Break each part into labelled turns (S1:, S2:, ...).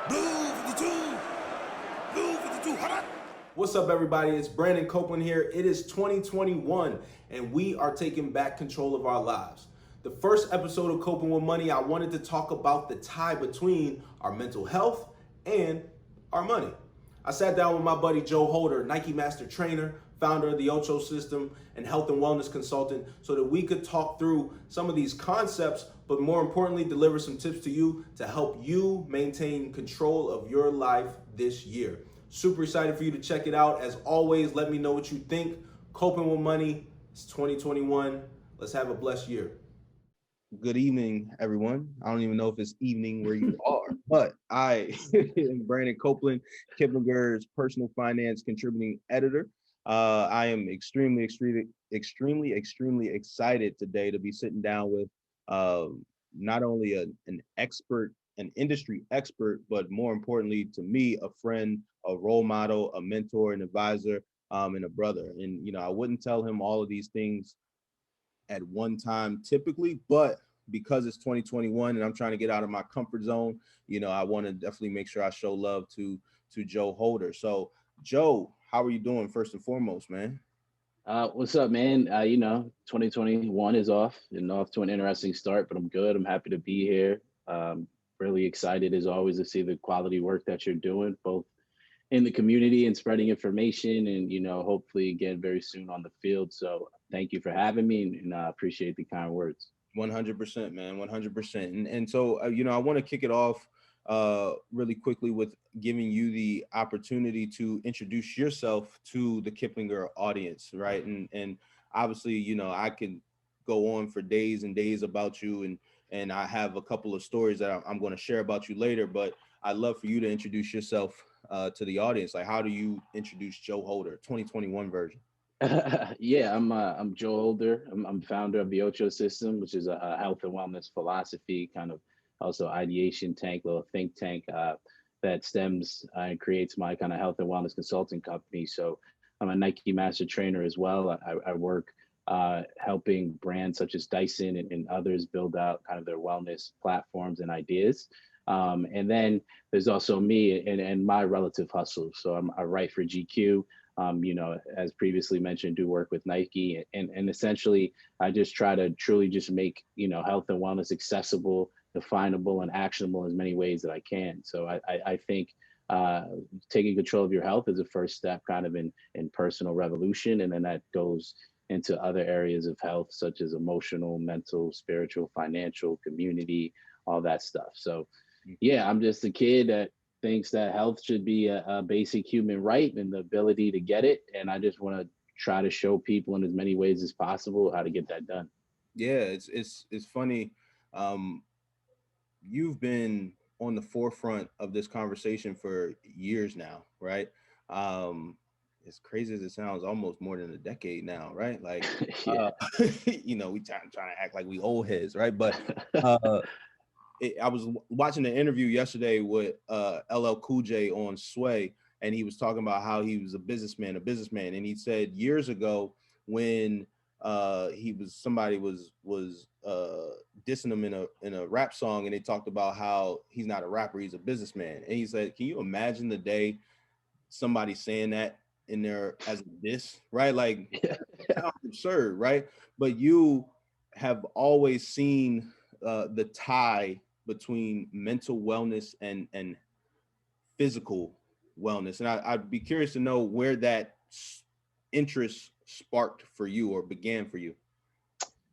S1: Blue 52, Blue 52, hot.
S2: What's up, everybody? It's Brandon Copeland here. It is 2021, and we are taking back control of our lives. The first episode of Coping with Money, I wanted to talk about the tie between our mental health and our money. I sat down with my buddy Joe Holder, Nike Master Trainer, founder of the Ocho System, and health and wellness consultant, so that we could talk through some of these concepts, but more importantly, deliver some tips to you to help you maintain control of your life this year. Super excited for you to check it out. As always, let me know what you think. Coping with Money, it's 2021. Let's have a blessed year. Good evening, everyone. I don't even know if it's evening where you are, but I am Brandon Copeland, Kiplinger's personal finance contributing editor. I am extremely excited today to be sitting down with not only an expert, an industry expert, but more importantly to me, a friend, a role model, a mentor, an advisor, and a brother. And, you know, I wouldn't tell him all of these things at one time typically, but because it's 2021 and I'm trying to get out of my comfort zone, you know, I want to definitely make sure I show love to Joe Holder. So Joe, how are you doing first and foremost, man?
S3: What's up, man? 2021 is off and off to an interesting start, but I'm good. I'm happy to be here. Really excited as always to see the quality work that you're doing, both in the community and spreading information and, you know, hopefully again very soon on the field. So thank you for having me and I appreciate the kind words.
S2: 100%, man, 100%. And so, you know, I want to kick it off really quickly with giving you the opportunity to introduce yourself to the Kiplinger audience, right? And obviously, you know, I can go on for days and days about you, and I have a couple of stories that I'm going to share about you later, but I'd love for you to introduce yourself to the audience. Like, how do you introduce Joe Holder, 2021 version?
S3: Yeah, I'm Joe Holder. I'm founder of the Ocho System, which is a health and wellness philosophy, kind of also ideation tank, little think tank that stems and creates my kind of health and wellness consulting company. So I'm a Nike Master Trainer as well. I work helping brands such as Dyson and others build out kind of their wellness platforms and ideas. And then there's also me and my relative hustle. So I write for GQ. You know, as previously mentioned, do work with Nike, and essentially, I just try to truly just make, you know, health and wellness accessible, definable, and actionable in as many ways that I can. So I think taking control of your health is the first step, kind of in personal revolution, and then that goes into other areas of health, such as emotional, mental, spiritual, financial, community, all that stuff. So, yeah, I'm just a kid that thinks that health should be a basic human right and the ability to get it. And I just want to try to show people in as many ways as possible how to get that done.
S2: Yeah, it's funny. You've been on the forefront of this conversation for years now, right? Um, as crazy as it sounds, almost more than a decade now, right? Like,
S3: Yeah.
S2: you know, we trying to act like we old heads, right? But uh, I was watching an interview yesterday with LL Cool J on Sway, and he was talking about how he was a businessman, and he said years ago when somebody was dissing him in a rap song, and they talked about how he's not a rapper, he's a businessman, and he said, can you imagine the day somebody saying that in there as a diss, right? Like,
S3: Yeah.
S2: sounds absurd, right? But you have always seen the tie between mental wellness and physical wellness, and I'd be curious to know where that interest sparked for you or began for you.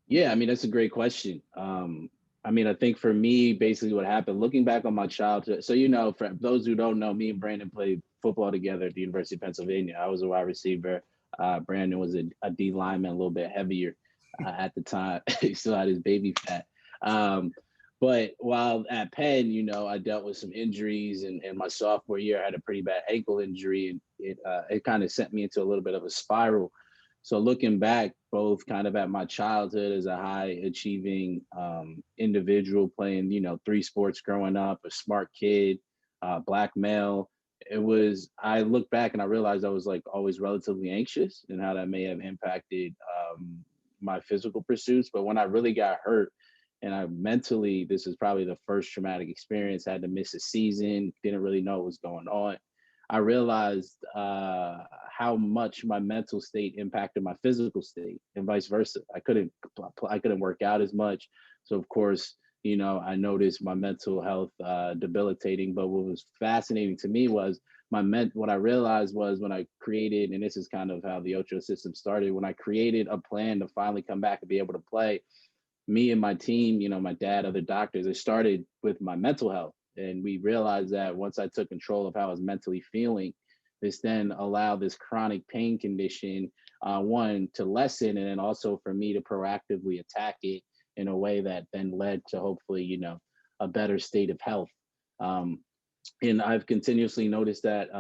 S3: Yeah, I mean, that's a great question. I mean, I think for me, basically what happened, looking back on my childhood. So, you know, for those who don't know, me and Brandon played football together at the University of Pennsylvania. I was a wide receiver. Brandon was a D lineman, a little bit heavier at the time. He still had his baby fat. Um, but while at Penn, you know, I dealt with some injuries, and my sophomore year, I had a pretty bad ankle injury, and it kind of sent me into a little bit of a spiral. So looking back, both kind of at my childhood as a high achieving individual playing, you know, three sports growing up, a smart kid, black male. I look back and I realized I was like always relatively anxious and how that may have impacted my physical pursuits. But when I really got hurt And I mentally, this is probably the first traumatic experience. I had to miss a season, didn't really know what was going on. I realized how much my mental state impacted my physical state, and vice versa. I couldn't work out as much, so of course, I noticed my mental health debilitating. But what was fascinating to me was what I realized was when I created, and this is kind of how the Ocho system started. When I created a plan to finally come back and be able to play, me and my team, my dad, other doctors, it started with my mental health. And we realized that once I took control of how I was mentally feeling, this then allowed this chronic pain condition, one, to lessen, and then also for me to proactively attack it in a way that then led to hopefully, a better state of health. Um, and I've continuously noticed that,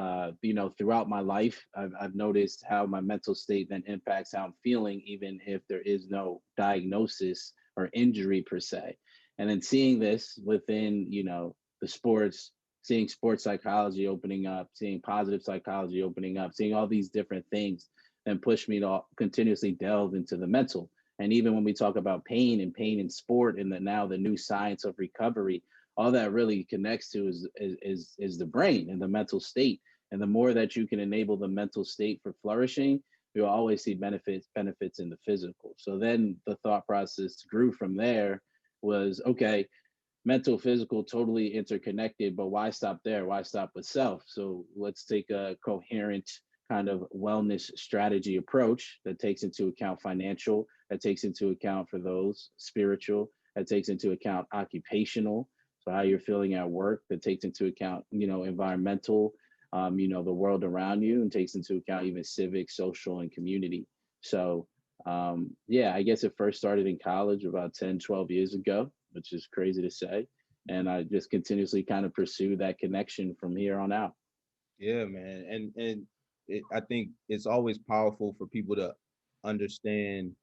S3: throughout my life, I've noticed how my mental state then impacts how I'm feeling, even if there is no diagnosis or injury per se. And then seeing this within, the sports, seeing sports psychology opening up, seeing positive psychology opening up, seeing all these different things, then push me to continuously delve into the mental. And even when we talk about pain and pain in sport, and now the new science of recovery, all that really connects to is the brain and the mental state. And the more that you can enable the mental state for flourishing, you'll always see benefits in the physical. So then the thought process grew from there. Was okay, mental, physical, totally interconnected, but why stop there? Why stop with self? So let's take a coherent kind of wellness strategy approach that takes into account financial, that takes into account for those spiritual, that takes into account occupational, so how you're feeling at work, that takes into account, environmental, the world around you, and takes into account even civic, social, and community. So yeah, I guess it first started in college about 10, 12 years ago, which is crazy to say. And I just continuously kind of pursue that connection from here on out.
S2: Yeah, man. I think it's always powerful for people to understand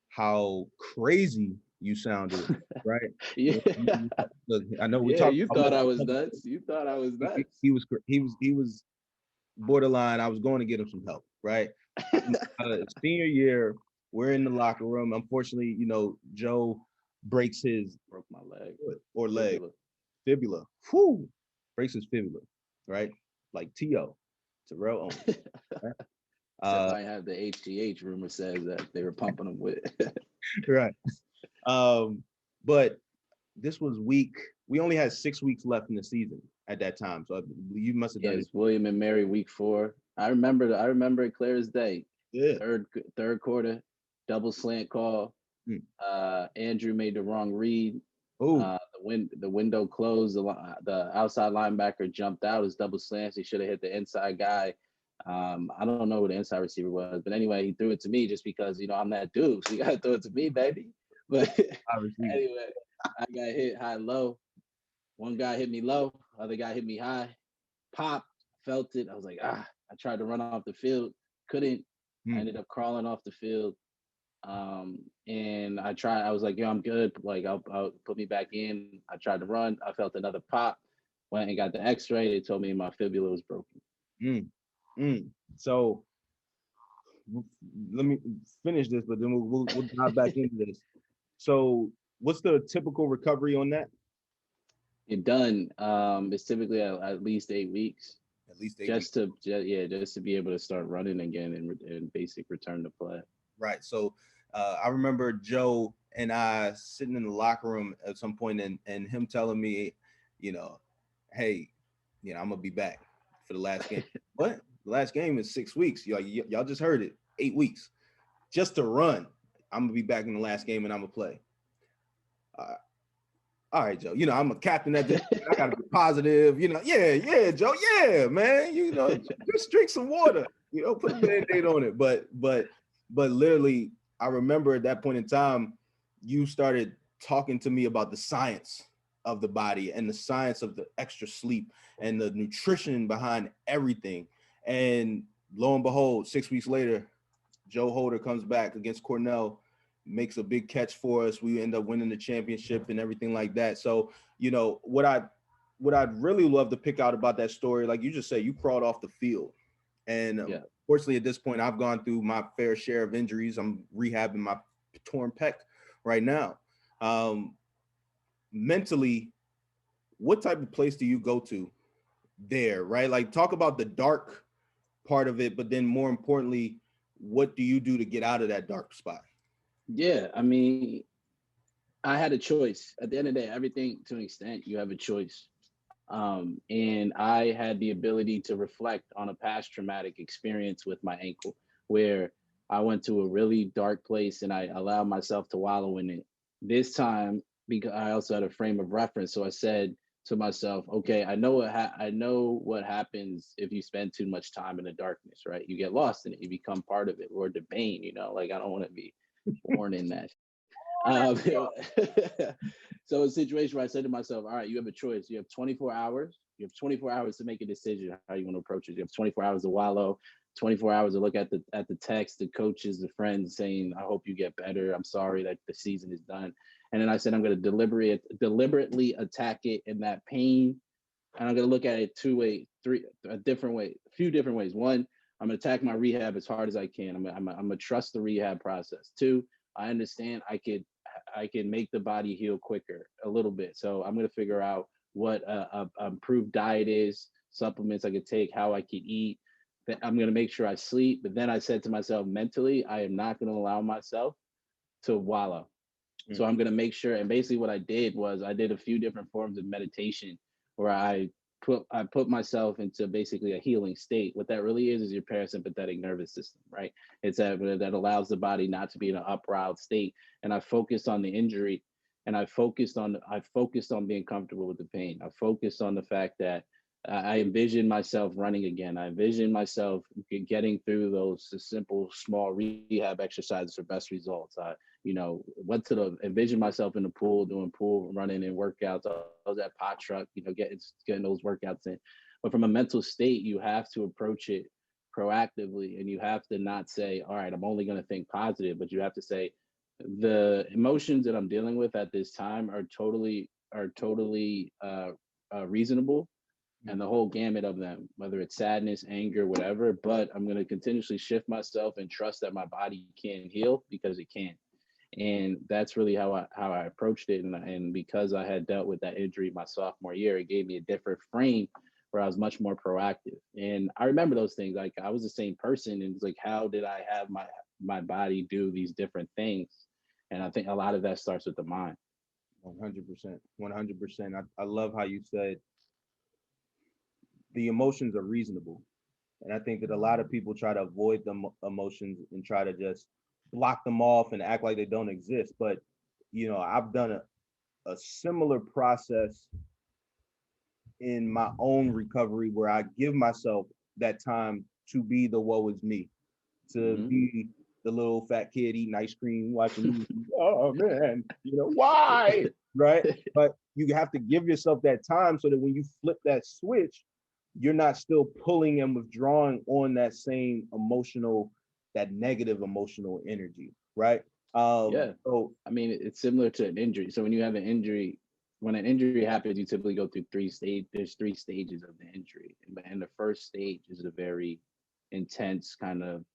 S2: how crazy you sounded, right?
S3: Yeah.
S2: Look, I know we
S3: Yeah,
S2: talked
S3: you
S2: about
S3: thought I was nuts. You thought I was nuts.
S2: he was borderline. I was going to get him some help, right? Senior year, we're in the locker room. Unfortunately, Joe breaks his
S3: Broke my leg.
S2: foot or leg,
S3: Fibula.
S2: fibula. Whew, breaks his fibula, right? Like T.O. Terrell Owens. Right?
S3: Except I have the HGH, rumor says that they were pumping him with.
S2: Right. But this was week. We only had 6 weeks left in the season at that time, so you must have
S3: Yeah,
S2: done it.
S3: it's William and Mary week 4. I remember it clear as day.
S2: Yeah.
S3: Third quarter, double slant call.
S2: Mm.
S3: Andrew made the wrong read.
S2: Oh,
S3: The window closed. The outside linebacker jumped out. His double slants. He should have hit the inside guy. I don't know who the inside receiver was, but anyway, he threw it to me just because I'm that dude. So you gotta throw it to me, baby. But anyway, I got hit high low. One guy hit me low. Other guy hit me high. Pop. Felt it. I was like, ah. I tried to run off the field. Couldn't. I ended up crawling off the field. And I was like, yo, I'm good. Like, I'll put me back in. I tried to run. I felt another pop. Went and got the x-ray. They told me my fibula was broken.
S2: So let me finish this, but then we'll dive back into this. So what's the typical recovery on that?
S3: You're done. It's typically at least 8 weeks.
S2: At least 8
S3: weeks. Just to be able to start running again and basic return to play.
S2: Right. So I remember Joe and I sitting in the locker room at some point and him telling me, hey, I'm gonna be back for the last game. What? The last game is 6 weeks. Y'all just heard it. 8 weeks just to run. I'm gonna be back in the last game and I'm gonna play. All right, Joe. I'm a captain at this. I gotta be positive. Yeah, Joe. Yeah, man. Just drink some water. Put a Band-Aid on it. But literally, I remember at that point in time, you started talking to me about the science of the body and the science of the extra sleep and the nutrition behind everything. And lo and behold, 6 weeks later, Joe Holder comes back against Cornell, makes a big catch for us. We end up winning the championship and everything like that. So, what I'd really love to pick out about that story, like you just said, you crawled off the field. And fortunately, at this point, I've gone through my fair share of injuries. I'm rehabbing my torn pec right now. mentally, what type of place do you go to there, right? Like, talk about the dark part of it, but then more importantly, what do you do to get out of that dark spot?
S3: Yeah, I mean, I had a choice. At the end of the day, everything to an extent, you have a choice. And I had the ability to reflect on a past traumatic experience with my ankle, where I went to a really dark place and I allowed myself to wallow in it. This time, because I also had a frame of reference, so I said to myself, "Okay, I know what happens if you spend too much time in the darkness, right? You get lost in it, you become part of it, or the bane. Like I don't want to be born in that." Um, so a situation where I said to myself, all right, you have a choice. You have 24 hours. You have 24 hours to make a decision how you want to approach it. You have 24 hours to wallow, 24 hours to look at the text, the coaches, the friends saying, I hope you get better. I'm sorry that the season is done. And then I said, I'm going to deliberately attack it in that pain. And I'm going to look at it a few different ways. One, I'm going to attack my rehab as hard as I can. I'm going to trust the rehab process. Two, I understand I can make the body heal quicker a little bit. So I'm going to figure out what a improved diet is, supplements I could take, how I could eat. I'm going to make sure I sleep. But then I said to myself, mentally, I am not going to allow myself to wallow. So I'm going to make sure. And basically what I did was I did a few different forms of meditation where I put myself into basically a healing state. What that really is your parasympathetic nervous system, right? It's that allows the body not to be in an upwild state. And I focused on the injury, and I focused on being comfortable with the pain. I focused on the fact that I envisioned myself running again. I envisioned myself getting through those simple, small rehab exercises for best results. I went to envision myself in the pool, doing pool running and workouts. I was at pot truck, getting those workouts in. But from a mental state, you have to approach it proactively, and you have to not say, all right, I'm only going to think positive, but you have to say the emotions that I'm dealing with at this time are totally reasonable, and the whole gamut of them, whether it's sadness, anger, whatever. But I'm going to continuously shift myself and trust that my body can heal because it can. And that's really how I approached it. And because I had dealt with that injury my sophomore year, it gave me a different frame where I was much more proactive. And I remember those things. Like I was the same person, and it's like, how did I have my body do these different things? And I think a lot of that starts with the mind.
S2: 100%. 100%. I love how you said the emotions are reasonable. And I think that a lot of people try to avoid the emotions and try to just block them off and act like they don't exist. But, I've done a similar process in my own recovery where I give myself that time to be the woe is me, to be the little fat kid eating ice cream, watching movies. Oh man, why? Right? But you have to give yourself that time so that when you flip that switch, you're not still pulling and withdrawing on that same that negative emotional energy, right?
S3: Yeah.
S2: So
S3: I mean, it's similar to an injury. So when you have an injury, when an injury happens, you typically go through there's three stages of the injury. And the first stage is a very intense kind of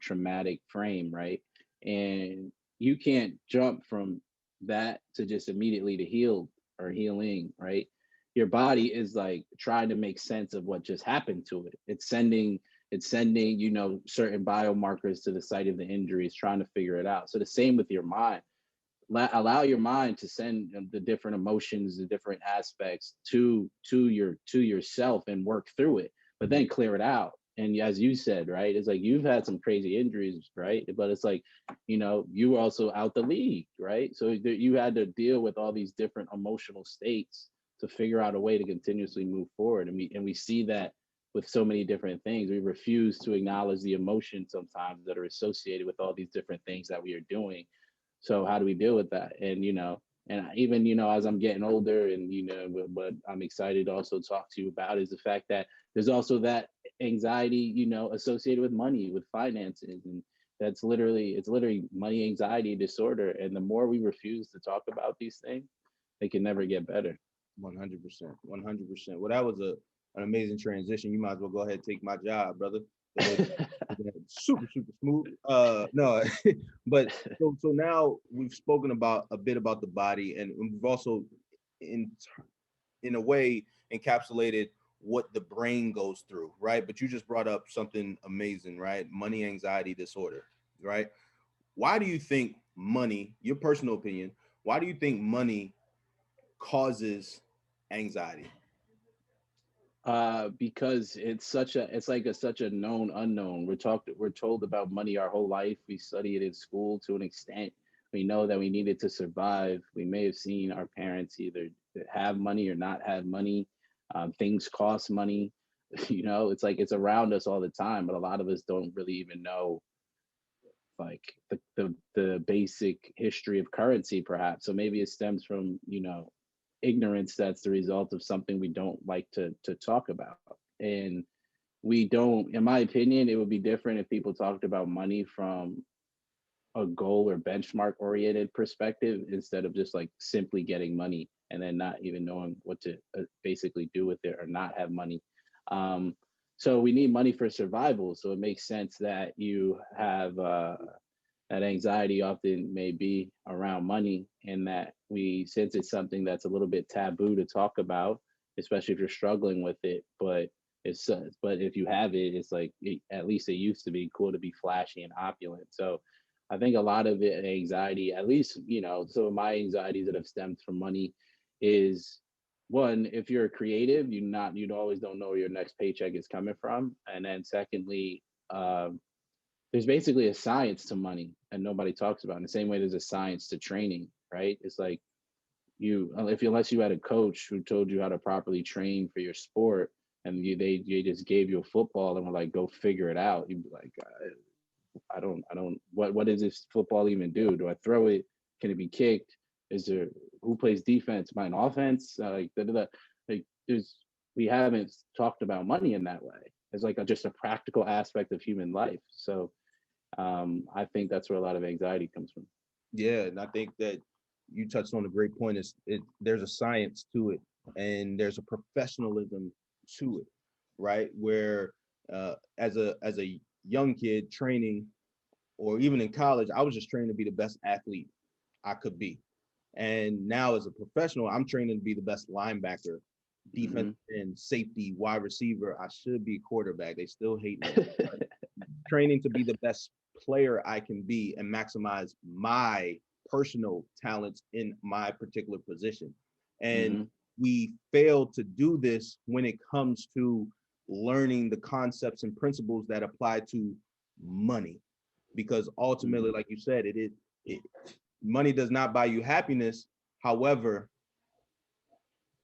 S3: traumatic frame, right? And you can't jump from that to just immediately to heal or healing, right? Your body is like trying to make sense of what just happened to it. It's sending certain biomarkers to the site of the injury. It's trying to figure it out. So the same with your mind. Allow your mind to send the different emotions, the different aspects to yourself and work through it, but then clear it out. And as you said, right, it's like you've had some crazy injuries, right? But it's like, you were also out the league, right? So you had to deal with all these different emotional states to figure out a way to continuously move forward. And we see that with so many different things. We refuse to acknowledge the emotions sometimes that are associated with all these different things that we are doing. So how do we deal with that? And even as I'm getting older, and what I'm excited to also talk to you about is the fact that there's also that anxiety, associated with money, with finances, and it's literally money anxiety disorder. And the more we refuse to talk about these things, they can never get better.
S2: 100%. 100%. Well, that was an amazing transition. You might as well go ahead and take my job, brother. Super smooth. No, but so now we've spoken about a bit about the body, and we've also in in a way encapsulated what the brain goes through, right? But you just brought up something amazing, right? Money anxiety disorder, right? Why do you think money, your personal opinion, why do you think money causes anxiety?
S3: Because it's such a known unknown. We're told about money our whole life. We study it in school to an extent. We know that we need it to survive. We may have seen our parents either have money or not have money. Things cost money. It's like it's around us all the time, but a lot of us don't really even know like the basic history of currency, perhaps. So maybe it stems from ignorance that's the result of something we don't like to talk about. And we don't, in my opinion, it would be different if people talked about money from a goal or benchmark oriented perspective instead of just like simply getting money and then not even knowing what to basically do with it or not have money. So we need money for survival. So it makes sense that you have that anxiety often may be around money, and that since it's something that's a little bit taboo to talk about, especially if you're struggling with it. But if you have it, it's like at least it used to be cool to be flashy and opulent. So I think a lot of it, anxiety, at least some of my anxieties that have stemmed from money, is one, if you're a creative, you always don't know where your next paycheck is coming from, and then secondly, there's basically a science to money and nobody talks about it. In the same way there's a science to training, right? It's like unless you had a coach who told you how to properly train for your sport, and they just gave you a football and were like, go figure it out, you'd be like, I don't what does this football even do? Do I throw it? Can it be kicked? Is there Who plays defense? Am I an offense? Like da, da, da. Like we haven't talked about money in that way. It's like just a practical aspect of human life. So I think that's where a lot of anxiety comes from.
S2: Yeah, and I think that you touched on a great point. There's a science to it, and there's a professionalism to it, right? Where as a young kid training, or even in college, I was just training to be the best athlete I could be. And now as a professional, I'm training to be the best linebacker, defense and safety, wide receiver. I should be quarterback. They still hate me. Training to be the best player I can be and maximize my personal talents in my particular position. And we fail to do this when it comes to learning the concepts and principles that apply to money, because ultimately, like you said, money does not buy you happiness. However,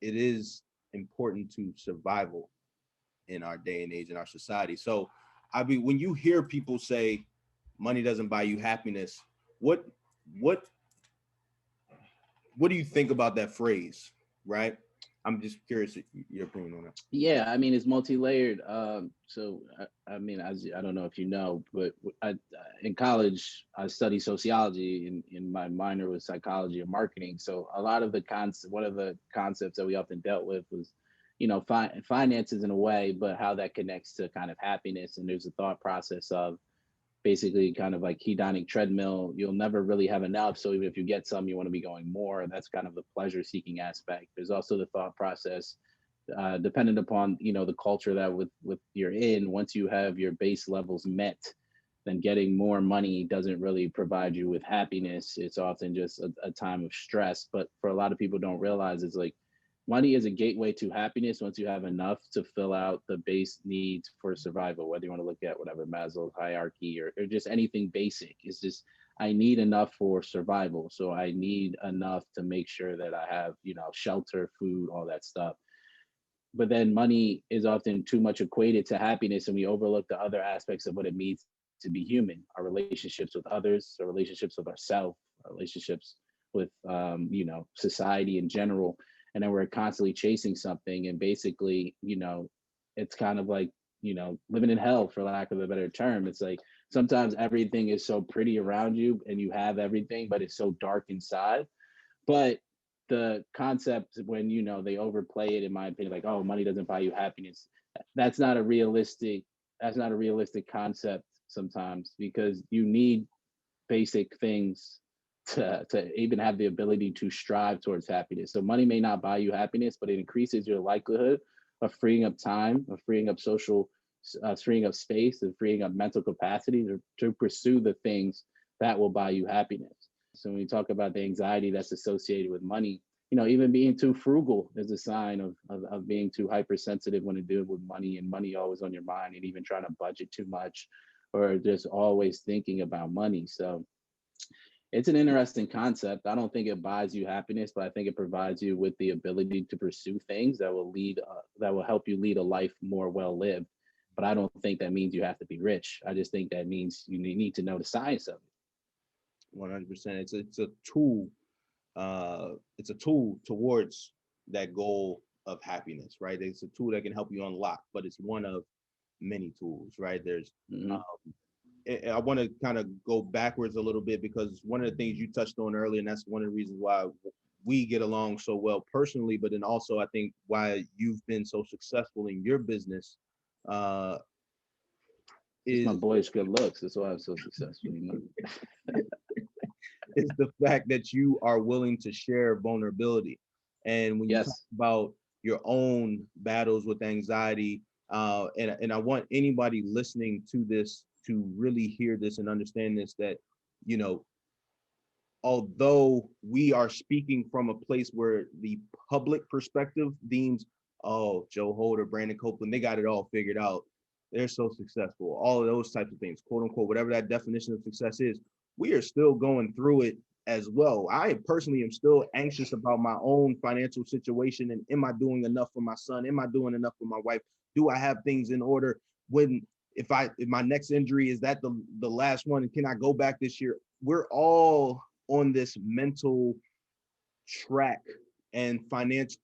S2: it is important to survival in our day and age, in our society. So when you hear people say money doesn't buy you happiness, what what do you think about that phrase, right? I'm just curious your opinion on that.
S3: Yeah, I mean, it's multi-layered. So I mean, I don't know if you know, but in college I studied sociology, and in my minor was psychology and marketing. So a lot of one of the concepts that we often dealt with was, finances in a way, but how that connects to kind of happiness. And there's a thought process of basically kind of like hedonic treadmill. You'll never really have enough. So even if you get some, you want to be going more. That's kind of the pleasure seeking aspect. There's also the thought process, dependent upon, the culture that with you're in. Once you have your base levels met, then getting more money doesn't really provide you with happiness. It's often just a time of stress. But for a lot of people don't realize, it's like money is a gateway to happiness once you have enough to fill out the base needs for survival, whether you want to look at whatever Maslow's hierarchy or just anything basic. It's just, I need enough for survival. So I need enough to make sure that I have, shelter, food, all that stuff. But then money is often too much equated to happiness, and we overlook the other aspects of what it means to be human: our relationships with others, our relationships with ourselves, our relationships with society in general. And then we're constantly chasing something, and basically, it's kind of like, living in hell, for lack of a better term. It's like sometimes everything is so pretty around you and you have everything, but it's so dark inside. But the concept, when they overplay it, in my opinion, like, oh, money doesn't buy you happiness, that's not a realistic that's not a realistic concept sometimes, because you need basic things to even have the ability to strive towards happiness. So money may not buy you happiness, but it increases your likelihood of freeing up time, of freeing up freeing up space, and freeing up mental capacity to pursue the things that will buy you happiness. So when you talk about the anxiety that's associated with money, even being too frugal is a sign of being too hypersensitive when it deals with money, and money always on your mind, and even trying to budget too much, or just always thinking about money. So it's an interesting concept. I don't think it buys you happiness, but I think it provides you with the ability to pursue things that will help you lead a life more well lived. But I don't think that means you have to be rich. I just think that means you need to know the science of it.
S2: 100%. It's a tool. It's a tool towards that goal of happiness, right? It's a tool that can help you unlock, but it's one of many tools, right? There's
S3: Mhm.
S2: I want to kind of go backwards a little bit, because one of the things you touched on earlier, and that's one of the reasons why we get along so well personally, but then also I think why you've been so successful in your business
S3: It's my
S2: is
S3: boyish good looks. That's why I'm so successful.
S2: is the fact that you are willing to share vulnerability. And when you talk
S3: Yes.
S2: about your own battles with anxiety, and I want anybody listening to this to really hear this and understand this, that, you know, although we are speaking from a place where the public perspective deems, oh, Joe Holder, Brandon Copeland, they got it all figured out, they're so successful, all of those types of things, quote unquote, whatever that definition of success is, we are still going through it as well. I personally am still anxious about my own financial situation, and am I doing enough for my son? Am I doing enough for my wife? Do I have things in order? When if my next injury, is that the last one, and can I go back this year? We're all on this mental track and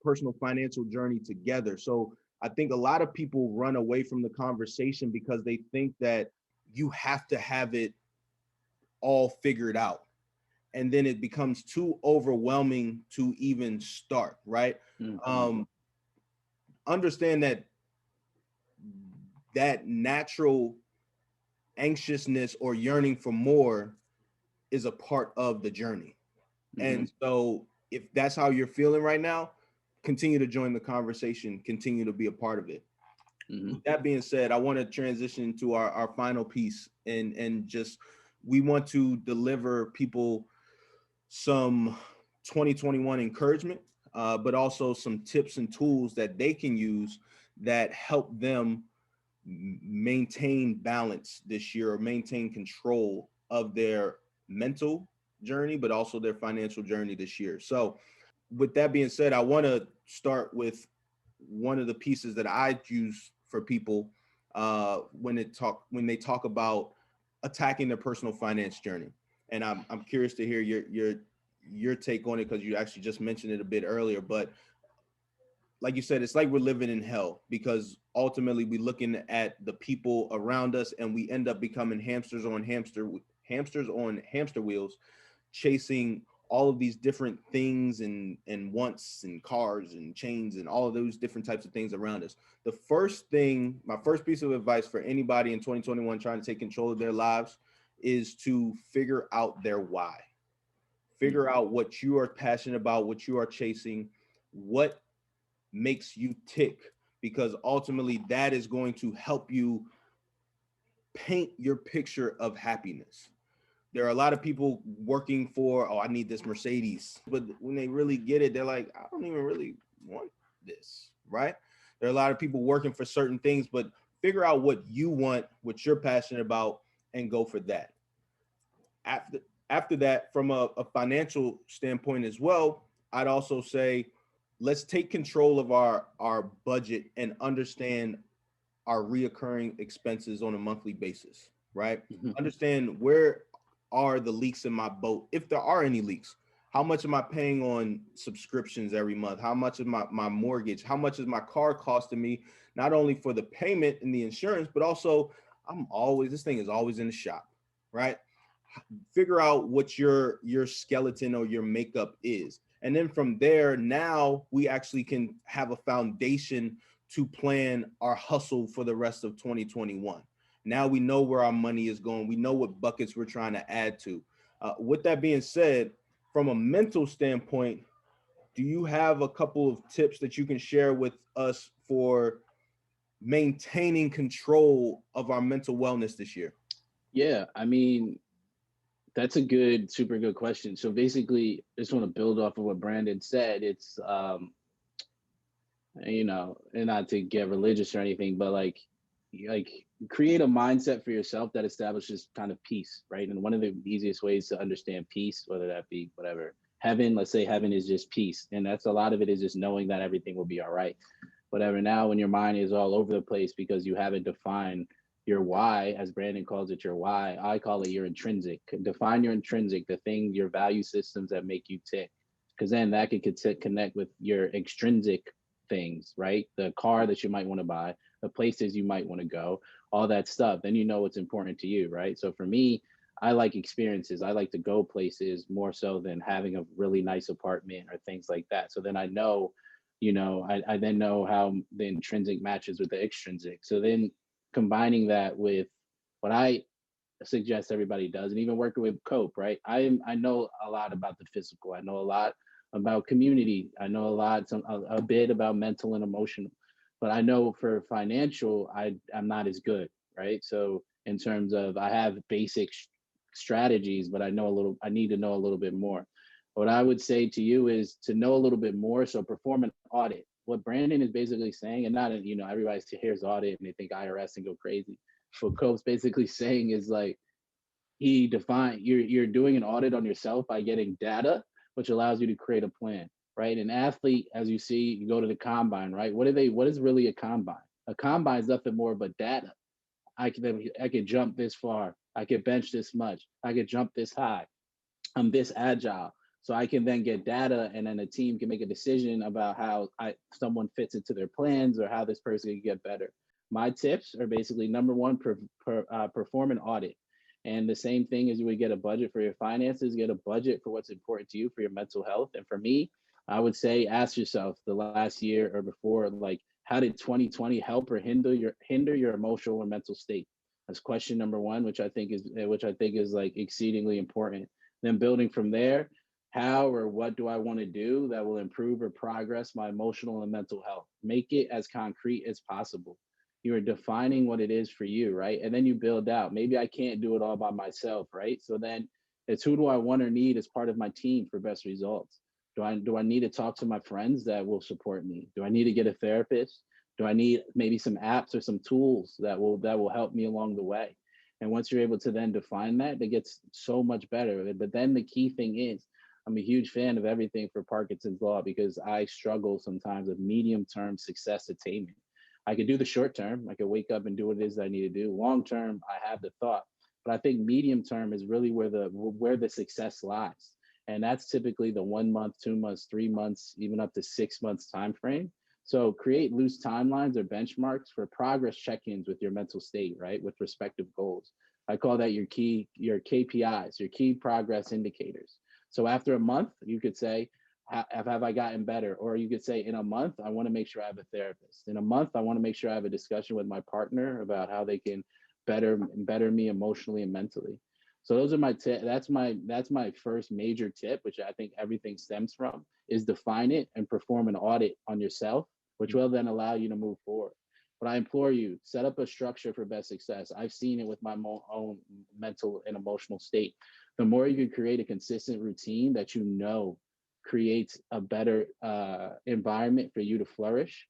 S2: personal financial journey together. So I think a lot of people run away from the conversation because they think that you have to have it all figured out, and then it becomes too overwhelming to even start, right?
S3: Mhm.
S2: Understand that natural anxiousness or yearning for more is a part of the journey. And
S3: Mhm.
S2: so if that's how you're feeling right now, continue to join the conversation, continue to be a part of it.
S3: Mhm.
S2: With that being said, I want to transition to our final piece, and just, we want to deliver people some 2021 encouragement, but also some tips and tools that they can use that help them maintain balance this year, or maintain control of their mental journey, but also their financial journey this year. So with that being said, I want to start with one of the pieces that I use for people when they talk about attacking their personal finance journey. And I'm curious to hear your take on it, because you actually just mentioned it a bit earlier. But like you said, it's like we're living in hell, because ultimately we're looking at the people around us, and we end up becoming hamsters on hamster wheels, chasing all of these different things and wants and cars and chains and all of those different types of things around us. My first piece of advice for anybody in 2021 trying to take control of their lives is to figure out their why. Figure out what you are passionate about, what you are chasing, what makes you tick, because ultimately that is going to help you paint your picture of happiness. There are a lot of people working for, oh, I need this Mercedes, but when they really get it, they're like, I don't even really want this, right? There are a lot of people working for certain things, but figure out what you want, what you're passionate about, and go for that. After that, from a financial standpoint as well, I'd also say, let's take control of our budget and understand our reoccurring expenses on a monthly basis, right?
S3: Mhm.
S2: Understand, where are the leaks in my boat, if there are any leaks. How much am I paying on subscriptions every month? How much is my mortgage? How much is my car costing me? Not only for the payment and the insurance, but also this thing is always in the shop, right? Figure out what your skeleton or your makeup is, and then from there, now we actually can have a foundation to plan our hustle for the rest of 2021. Now we know where our money is going. We know what buckets we're trying to add to. With that being said, from a mental standpoint, do you have a couple of tips that you can share with us for maintaining control of our mental wellness this year?
S3: Yeah, I mean, that's a good, super good question. So basically, I just want to build off of what Brandon said. It's and not to get religious or anything, but like create a mindset for yourself that establishes kind of peace, right? And one of the easiest ways to understand peace, whether that be whatever, heaven, let's say heaven is just peace. And that's a lot of it is just knowing that everything will be all right. Whatever. Now, when your mind is all over the place because you haven't defined your why, as Brandon calls it, your why, I call it your intrinsic. Define your intrinsic, the thing, your value systems that make you tick. Because then that could connect with your extrinsic things, right? The car that you might want to buy, the places you might want to go, all that stuff. Then you know what's important to you, right? So for me, I like experiences. I like to go places more so than having a really nice apartment or things like that. So then I know, I then know how the intrinsic matches with the extrinsic. So then combining that with what I suggest everybody does, and even working with Cope, right? I know a lot about the physical. I know a lot about community. I know a bit about mental and emotional, but I know for financial, I'm not as good, right? So in terms of I have basic strategies, but I need to know a little bit more. What I would say to you is to know a little bit more. So perform an audit. What Brandon is basically saying, and not, everybody hears audit and they think IRS and go crazy. What Cope's basically saying is like, you're doing an audit on yourself by getting data, which allows you to create a plan, right? An athlete, as you see, you go to the combine, right? What is really a combine? A combine is nothing more but data. I could jump this far, I could bench this much, I could jump this high, I'm this agile. So I can then get data, and then a team can make a decision about how someone fits into their plans or how this person can get better. My tips are basically number one, perform an audit. And the same thing as you would get a budget for your finances, get a budget for what's important to you for your mental health. And for me, I would say ask yourself the last year or before, like, how did 2020 help or hinder your emotional or mental state? That's question number one, which I think is like exceedingly important. Then building from there, how or what do I want to do that will improve or progress my emotional and mental health? Make it as concrete as possible. You are defining what it is for you, right? And then you build out. Maybe I can't do it all by myself, right? So then it's who do I want or need as part of my team for best results? Do I need to talk to my friends that will support me? Do I need to get a therapist? Do I need maybe some apps or some tools that will help me along the way? And once you're able to then define that, it gets so much better. But then the key thing is, I'm a huge fan of everything for Parkinson's law because I struggle sometimes with medium term success attainment. I could do the short term, I could wake up and do what it is that I need to do. Long term, I have the thought, but I think medium term is really where the success lies, and that's typically the 1 month, 2 months, 3 months, even up to 6 months time frame. So create loose timelines or benchmarks for progress check-ins with your mental state, right? With respective goals. I call that your KPIs, your key progress indicators. So after a month, you could say, have I gotten better? Or you could say, in a month, I want to make sure I have a therapist. In a month, I want to make sure I have a discussion with my partner about how they can better me emotionally and mentally. So those are my tips. That's my first major tip, which I think everything stems from, is define it and perform an audit on yourself, which will then allow you to move forward. But I implore you, set up a structure for best success. I've seen it with my own mental and emotional state. The more you can create a consistent routine that creates a better environment for you to flourish,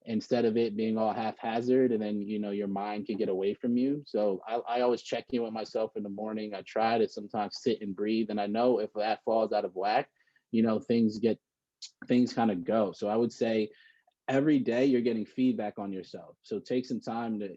S3: instead of it being all haphazard, and then your mind can get away from you. So I always check in with myself in the morning. I try to sometimes sit and breathe, and I know if that falls out of whack, things kind of go. So I would say every day you're getting feedback on yourself. So take some time to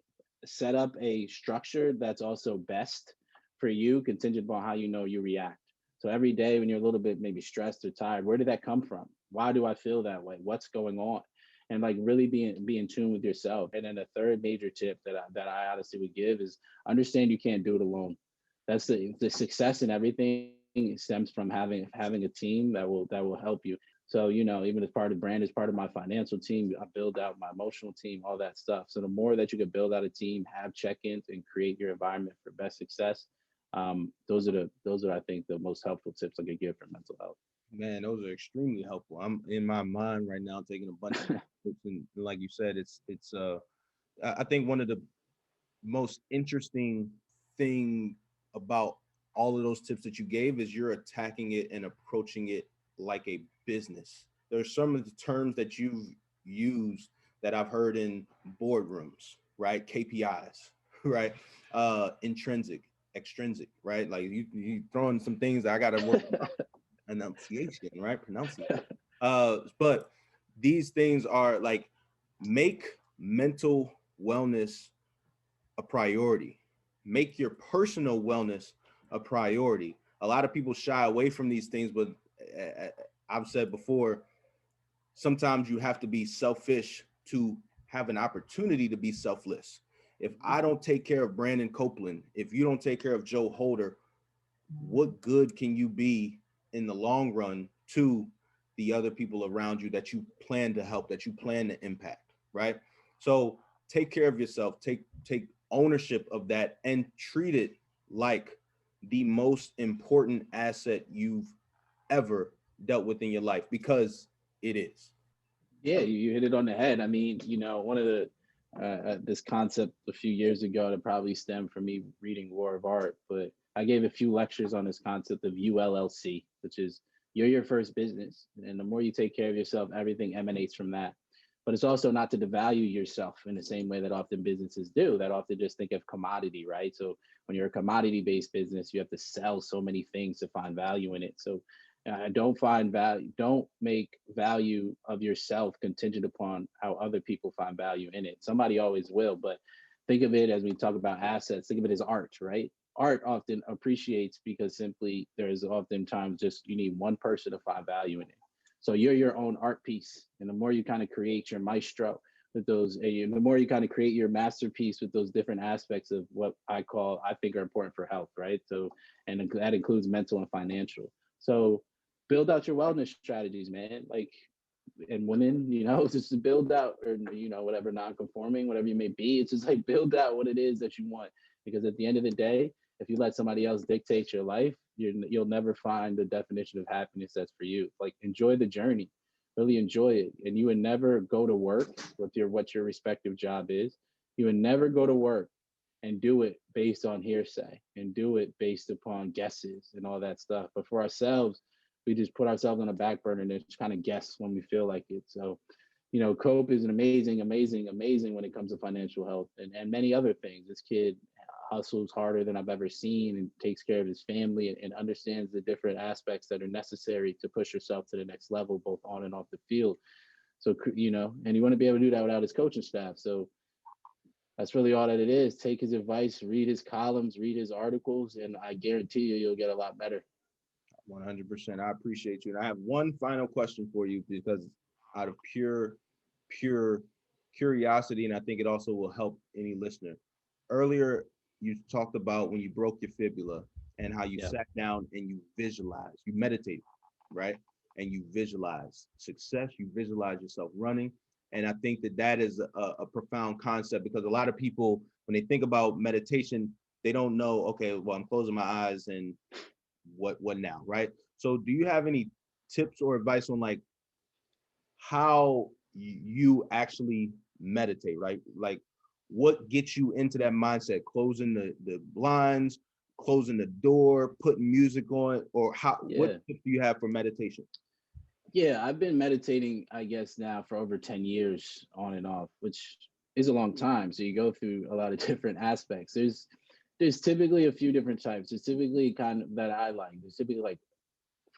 S3: set up a structure that's also best for you, contingent upon how you react. So every day when you're a little bit maybe stressed or tired, where did that come from? Why do I feel that way? What's going on? And like really be in tune with yourself. And then the third major tip that I honestly would give is understand you can't do it alone. That's the success in everything stems from having a team that will help you. So, even as part of brand, as part of my financial team, I build out my emotional team, all that stuff. So the more that you can build out a team, have check-ins, and create your environment for best success, those are I think the most helpful tips I could give for mental health.
S2: Man, those are extremely helpful. I'm in my mind right now taking a bunch of notes, and like you said, it's I think one of the most interesting thing about all of those tips that you gave is you're attacking it and approaching it like a business. There's some of the terms that you've used that I've heard in boardrooms, right? KPIs, right? Intrinsic, extrinsic, right? Like you throwing some things that I gotta work enunciation, right? Pronunciation. But these things are like make mental wellness a priority. Make your personal wellness a priority. A lot of people shy away from these things, but I've said before, sometimes you have to be selfish to have an opportunity to be selfless. If I don't take care of Brandon Copeland, if you don't take care of Joe Holder, what good can you be in the long run to the other people around you that you plan to help, that you plan to impact, right? So take care of yourself, take ownership of that, and treat it like the most important asset you've ever dealt with in your life, because it is.
S3: Yeah, you hit it on the head. I mean, one of the this concept a few years ago that probably stemmed from me reading War of Art, but I gave a few lectures on this concept of ULLC, which is you're your first business, and the more you take care of yourself, everything emanates from that. But it's also not to devalue yourself in the same way that often businesses do, that often just think of commodity, right? So when you're a commodity based business, you have to sell so many things to find value in it. So don't make value of yourself contingent upon how other people find value in it. Somebody always will, but think of it as we talk about assets, think of it as art, right? Art often appreciates because simply there's oftentimes just you need one person to find value in it. So you're your own art piece. And the more you kind of create your maestro with those, and the more you kind of create your masterpiece with those different aspects of what I think are important for health, right? So, and that includes mental and financial. So build out your wellness strategies, man. Like, and women, just to build out, or whatever non-conforming, whatever you may be, it's just like build out what it is that you want. Because at the end of the day, if you let somebody else dictate your life, you'll never find the definition of happiness that's for you. Like, enjoy the journey, really enjoy it, and you would never go to work with what your respective job is. You would never go to work and do it based on hearsay and do it based upon guesses and all that stuff. But for ourselves, we just put ourselves on a back burner and just kind of guess when we feel like it. So, Cope is an amazing, amazing, amazing when it comes to financial health and many other things. This kid hustles harder than I've ever seen and takes care of his family and understands the different aspects that are necessary to push yourself to the next level, both on and off the field. So, and you want to be able to do that without his coaching staff. So that's really all that it is. Take his advice, read his columns, read his articles, and I guarantee you'll get a lot better.
S2: 100%. I appreciate you. And I have one final question for you, because out of pure curiosity, and I think it also will help any listener. Earlier, you talked about when you broke your fibula and how you sat down and you visualized, you meditated, right? And you visualize success, you visualize yourself running. And I think that is a profound concept, because a lot of people, when they think about meditation, they don't know, okay, well, I'm closing my eyes and what now, right? So do you have any tips or advice on like how you actually meditate, right? Like what gets you into that mindset, closing the blinds, closing the door, putting music on, or what tips do you have for meditation?
S3: Yeah, I've been meditating, I guess, now for over 10 years on and off, which is a long time. So you go through a lot of different aspects. There's typically a few different types. There's typically kind of that I like. There's typically like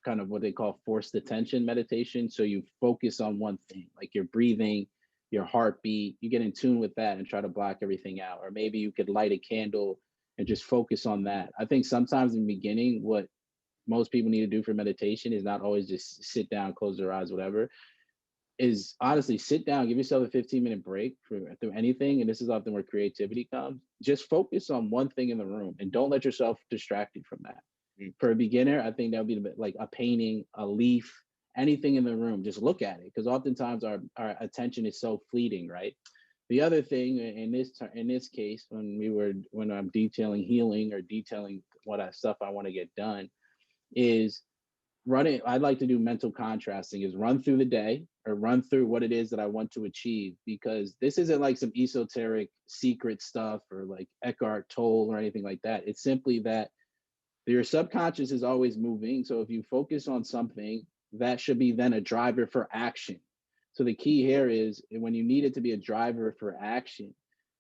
S3: kind of what they call forced attention meditation. So you focus on one thing, like your breathing, your heartbeat, you get in tune with that and try to block everything out. Or maybe you could light a candle and just focus on that. I think sometimes in the beginning, what most people need to do for meditation is not always just sit down, close their eyes, whatever, is honestly sit down, give yourself a 15-minute break through anything. And this is often where creativity comes. Just focus on one thing in the room and don't let yourself distracted from that. For a beginner, I think that would be like a painting, a leaf, anything in the room, just look at it, because oftentimes our attention is so fleeting, right? The other thing in this case, when I'm detailing healing or detailing stuff I want to get done, is running. I like to do mental contrasting, is run through the day or run through what it is that I want to achieve, because this isn't like some esoteric secret stuff or like Eckhart Tolle or anything like that. It's simply that your subconscious is always moving. So if you focus on something, that should be then a driver for action. So the key here is when you need it to be a driver for action,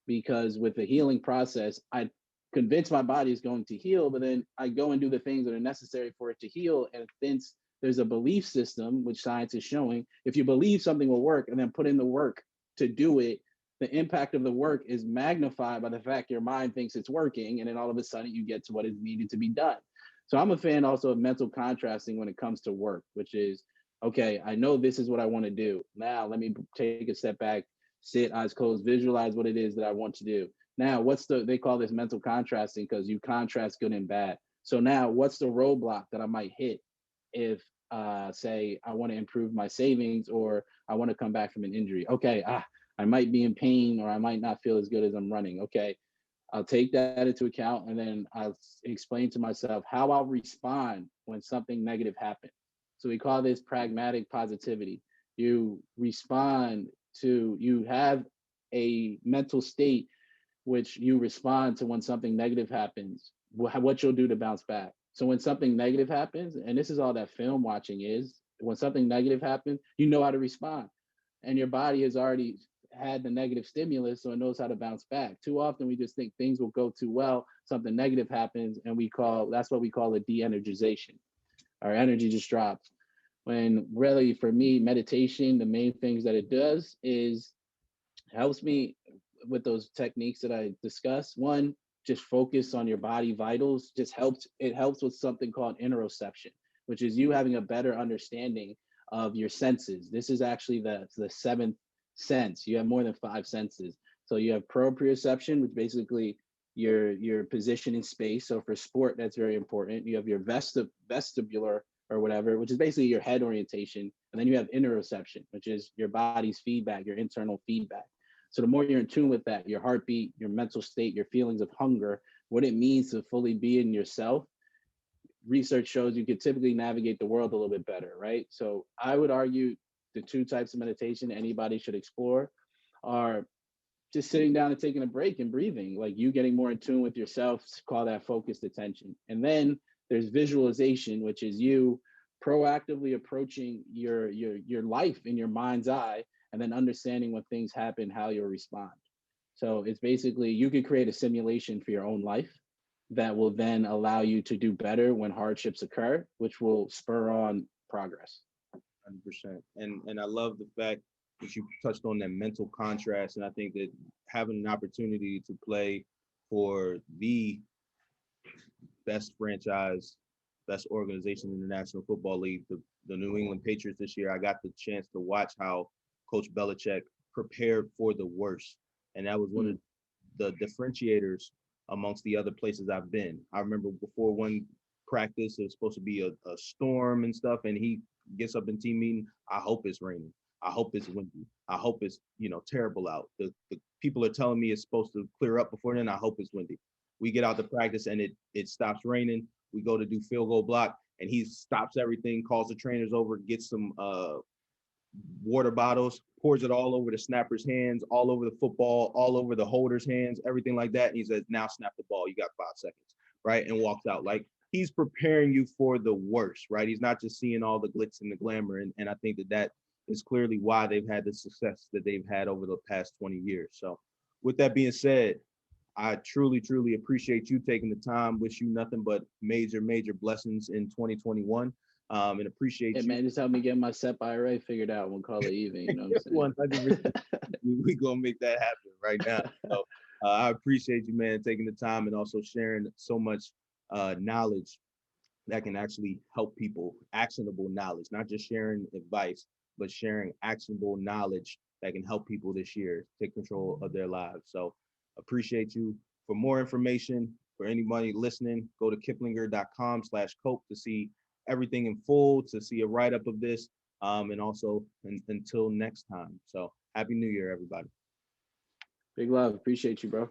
S3: because with the healing process, I convince my body is going to heal, but then I go and do the things that are necessary for it to heal. And since there's a belief system, which science is showing, if you believe something will work and then put in the work to do it, the impact of the work is magnified by the fact your mind thinks it's working, and then all of a sudden you get to what is needed to be done. So I'm a fan also of mental contrasting when it comes to work, which is, okay, I know this is what I want to do. Now let me take a step back, sit, eyes closed, visualize what it is that I want to do. Now, they call this mental contrasting, because you contrast good and bad. So now what's the roadblock that I might hit if, say, I want to improve my savings, or I want to come back from an injury? Okay, I might be in pain, or I might not feel as good as I'm running. Okay, I'll take that into account, and then I'll explain to myself how I'll respond when something negative happens. So we call this pragmatic positivity. You respond you have a mental state which you respond to when something negative happens, what you'll do to bounce back. So when something negative happens, and this is all that film watching is, when something negative happens, you know how to respond. And your body has already had the negative stimulus, so it knows how to bounce back. Too often we just think things will go too well, something negative happens, and that's what we call a de-energization. Our energy just drops. When really, for me, meditation, the main things that it does is helps me with those techniques that I discussed. One, just focus on your body vitals. It helps with something called interoception, which is you having a better understanding of your senses. This is actually the seventh sense. You have more than five senses. So you have proprioception, which basically your position in space. So for sport, that's very important. You have your vestibular or whatever, which is basically your head orientation. And then you have interoception, which is your body's feedback, your internal feedback. So the more you're in tune with that, your heartbeat, your mental state, your feelings of hunger, what it means to fully be in yourself, research shows you can typically navigate the world a little bit better, right? So I would argue the two types of meditation anybody should explore are just sitting down and taking a break and breathing, like you getting more in tune with yourself, call that focused attention. And then there's visualization, which is you proactively approaching your life in your mind's eye, and then understanding when things happen, how you'll respond. So it's basically, you could create a simulation for your own life that will then allow you to do better when hardships occur, which will spur on progress.
S2: 100%. And I love the fact that you touched on that mental contrast. And I think that having an opportunity to play for the best franchise, best organization in the National Football League, the New England Patriots this year, I got the chance to watch how Coach Belichick prepared for the worst. And that was one of the differentiators amongst the other places I've been. I remember before one practice, it was supposed to be a storm and stuff, and he gets up in team meeting, I hope it's raining. I hope it's windy. I hope it's, terrible out. The people are telling me it's supposed to clear up before then. I hope it's windy. We get out to practice and it stops raining. We go to do field goal block and he stops everything, calls the trainers over, gets some water bottles, pours it all over the snapper's hands, all over the football, all over the holder's hands, everything like that. And he says, now snap the ball. You got 5 seconds, right? And walks out. Like, he's preparing you for the worst, right? He's not just seeing all the glitz and the glamour. And I think that is clearly why they've had the success that they've had over the past 20 years. So with that being said, I truly, truly appreciate you taking the time. Wish you nothing but major, major blessings in 2021. And appreciate you.
S3: Man, just help me get my SEP IRA figured out. We'll call it even. You know what I'm saying?
S2: 100%. We're going to make that happen right now. So I appreciate you, man, taking the time and also sharing so much knowledge that can actually help people, actionable knowledge, not just sharing advice, but sharing actionable knowledge that can help people this year take control of their lives. So appreciate you. For more information, for anybody listening, go to kiplinger.com/cope to see everything in full, to see a write-up of this. And also until next time. So happy New Year, everybody.
S3: Big love. Appreciate you, bro.